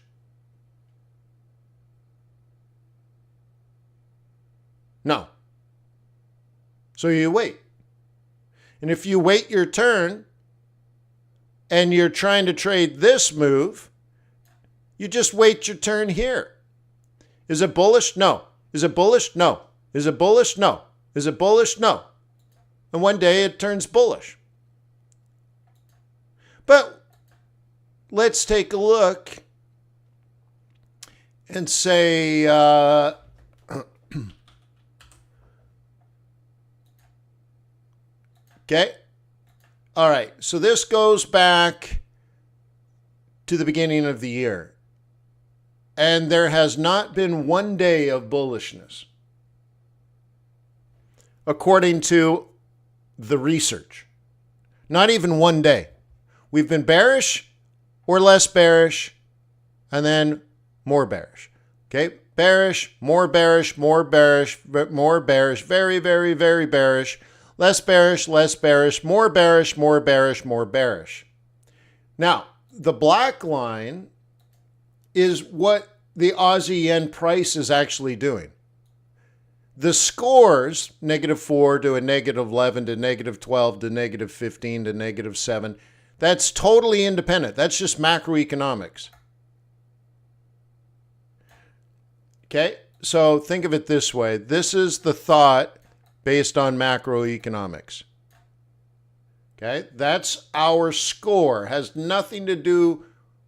No. So you wait. And if you wait your turn and you're trying to trade this move, you just wait your turn here. Is it bullish? No. Is it bullish? No. Is it bullish? No. Is it bullish? No. And one day it turns bullish. But let's take a look and say, okay. All right. So this goes back to the beginning of the year. And there has not been one day of bullishness, according to the research. Not even one day. We've been bearish or less bearish, and then more bearish. Okay? Bearish, more bearish, more bearish, more bearish, very, very, very bearish, less bearish, less bearish, more bearish, more bearish, more bearish. Now, the black line is what the Aussie yen price is actually doing. The scores, -4 to a -11 to -12 to -15 to -7, that's totally independent. That's just macroeconomics. Okay, so think of it this way. This is the thought based on macroeconomics. Okay, that's our score. Has nothing to do,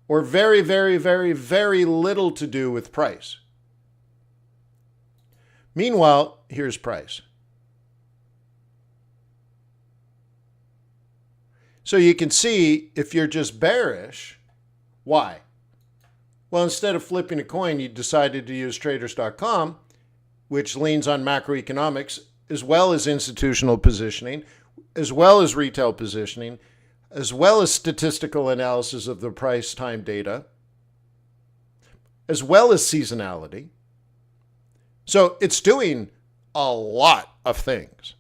or very, very, very, very little to do with price. Meanwhile, here's price. So you can see if you're just bearish, why? Well, instead of flipping a coin, you decided to use traders.com, which leans on macroeconomics, as well as institutional positioning, as well as retail positioning, as well as statistical analysis of the price time data, as well as seasonality. So it's doing a lot of things.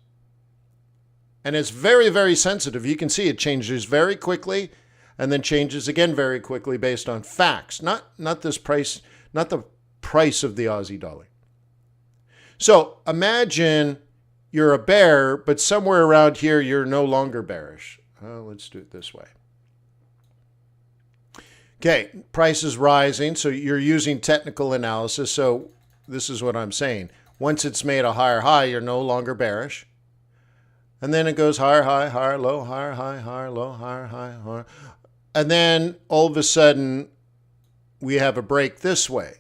And it's very, very sensitive. You can see it changes very quickly and then changes again very quickly based on facts, not this price, not the price of the Aussie dollar. So imagine you're a bear, but somewhere around here you're no longer bearish. Let's do it this way. Okay, price is rising, so you're using technical analysis. So this is what I'm saying. Once it's made a higher high, you're no longer bearish. And then it goes higher, high, higher, low, higher, high, higher, low, higher, high, higher. And then all of a sudden, we have a break this way.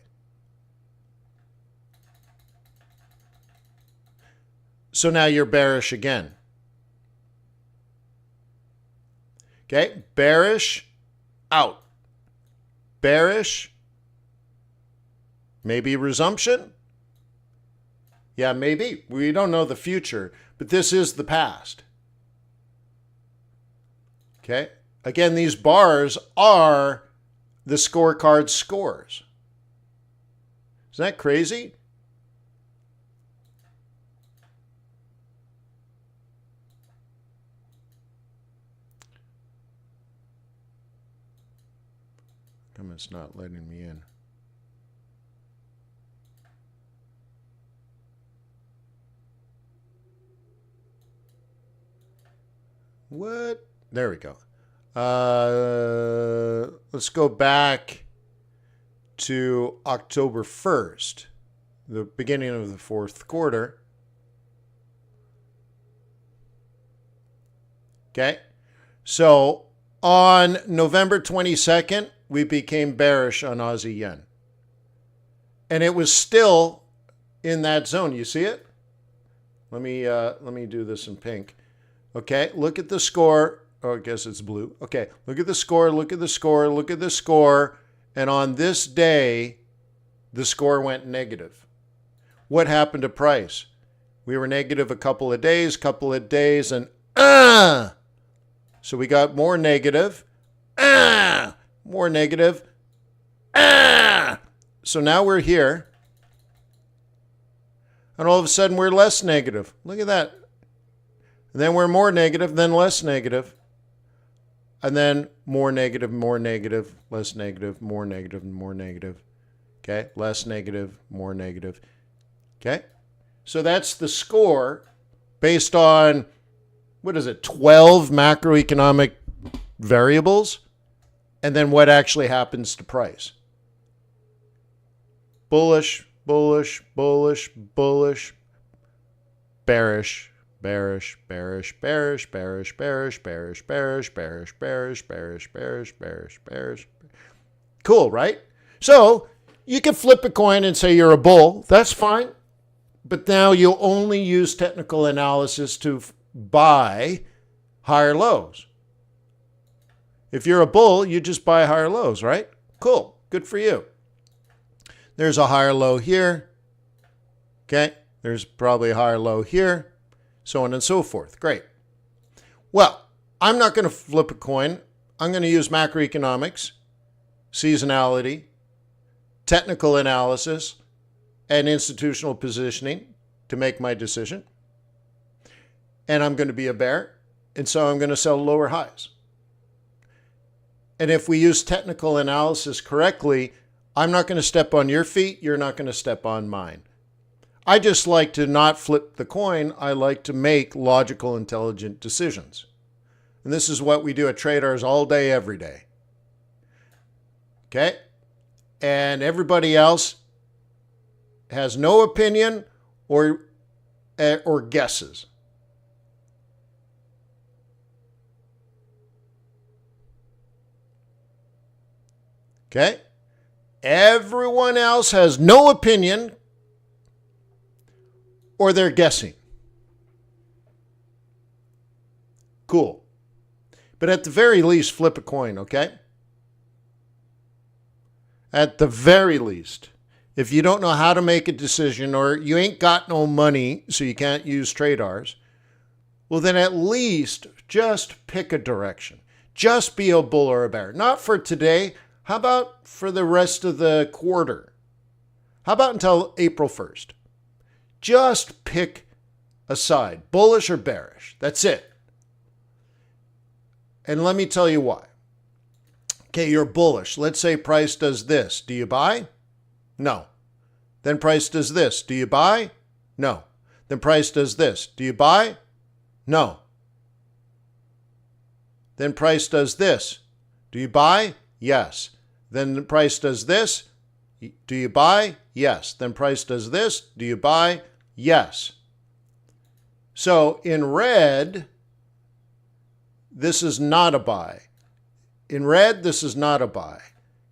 So now you're bearish again. Okay, bearish, out. Bearish, maybe resumption. Yeah, maybe. We don't know the future, but this is the past. Okay, again, these bars are the scorecard scores. Isn't that crazy? It's not letting me in. What? There we go. Let's go back to October 1st, the beginning of the fourth quarter. Okay. So on November 22nd, we became bearish on Aussie yen. And it was still in that zone. You see it? Let me do this in pink. Okay, look at the score. Oh, I guess it's blue. Okay, look at the score, look at the score, look at the score. And on this day, the score went negative. What happened to price? We were negative a couple of days, and so we got more negative. More negative. So now we're here. And all of a sudden we're less negative. Look at that. And then we're more negative, then less negative. And then more negative, less negative, more negative, more negative. Okay? Less negative, more negative. Okay? So that's the score based on, 12 macroeconomic variables? And then what actually happens to price? Bullish, bullish, bullish, bullish, bearish, bearish, bearish, bearish, bearish, bearish, bearish, bearish, bearish, bearish, bearish, bearish, bearish, bearish. Cool, right? So you can flip a coin and say you're a bull. That's fine. But now you'll only use technical analysis to buy higher lows. If you're a bull, you just buy higher lows, right? Cool. Good for you. There's a higher low here. Okay. There's probably a higher low here. So on and so forth. Great. Well, I'm not going to flip a coin. I'm going to use macroeconomics, seasonality, technical analysis, and institutional positioning to make my decision. And I'm going to be a bear. And so I'm going to sell lower highs. And if we use technical analysis correctly, I'm not going to step on your feet. You're not going to step on mine. I just like to not flip the coin. I like to make logical, intelligent decisions. And this is what we do at TRADARS all day, every day. Okay? And everybody else has no opinion or guesses. Okay? Everyone else has no opinion or they're guessing. Cool. But at the very least, flip a coin, okay? At the very least. If you don't know how to make a decision or you ain't got no money, so you can't use TRADARS, well, then at least just pick a direction. Just be a bull or a bear. Not for today. How about for the rest of the quarter? How about until April 1st? Just pick a side, bullish or bearish. That's it. And let me tell you why. Okay, you're bullish. Let's say price does this. Do you buy? No. Then price does this. Do you buy? No. Then price does this. Do you buy? No. Then price does this. Do you buy? Yes. Then the price does this. Do you buy? Yes. Then price does this. Do you buy? Yes. So in red, this is not a buy. In red, this is not a buy.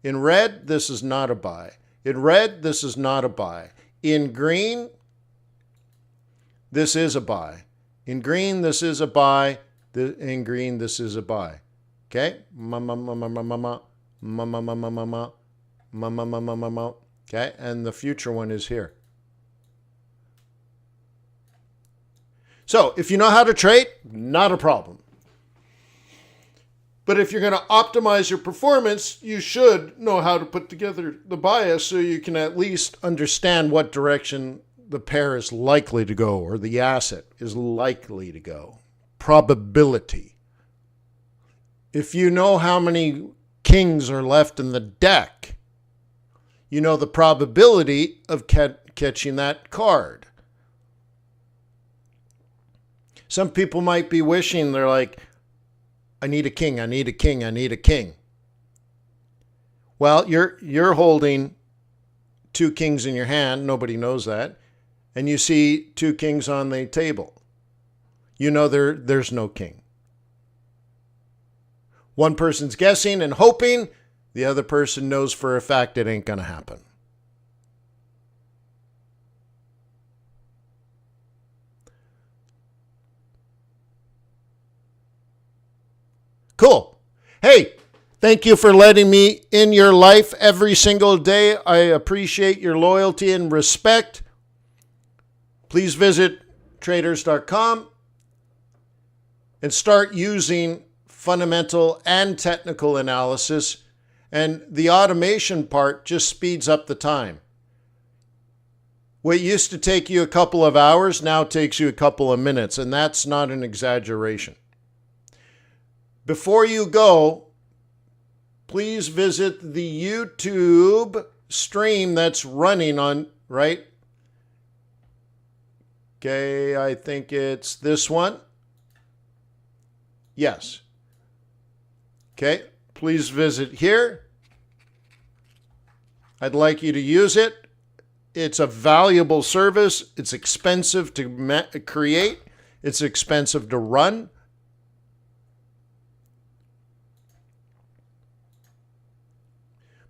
In red, this is not a buy. In red, this is not a buy. In green, this is a buy. In green, this is a buy. In green, this is a buy. Okay? Okay? And the future one is here. So, if you know how to trade, not a problem. But if you're going to optimize your performance, you should know how to put together the bias so you can at least understand what direction the pair is likely to go or the asset is likely to go. Probability. If you know how many kings are left in the deck, you know the probability of catching that card. Some people might be wishing, they're like, I need a king, I need a king, I need a king. Well, you're holding two kings in your hand, nobody knows that, and you see two kings on the table. You know there's no king. One person's guessing and hoping, the other person knows for a fact it ain't going to happen. Cool. Hey, thank you for letting me in your life every single day. I appreciate your loyalty and respect. Please visit traders.com and start using fundamental and technical analysis. And the automation part just speeds up the time. What used to take you a couple of hours now takes you a couple of minutes, and that's not an exaggeration. Before you go, please visit the YouTube stream that's running on, right? Okay, I think it's this one. Yes. Okay, please visit here. I'd like you to use it. It's a valuable service. It's expensive to create. It's expensive to run.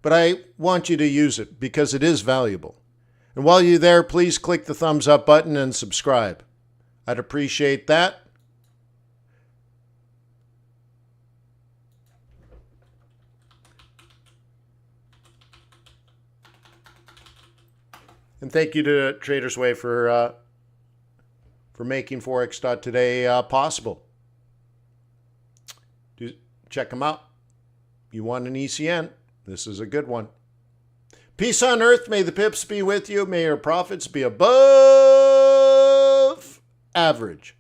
But I want you to use it because it is valuable. And while you're there, please click the thumbs up button and subscribe. I'd appreciate that. And thank you to Traders Way for making Forex.Today possible. Check them out. You want an ECN? This is a good one. Peace on earth. May the pips be with you. May your profits be above average.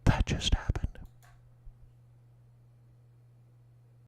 That just happened.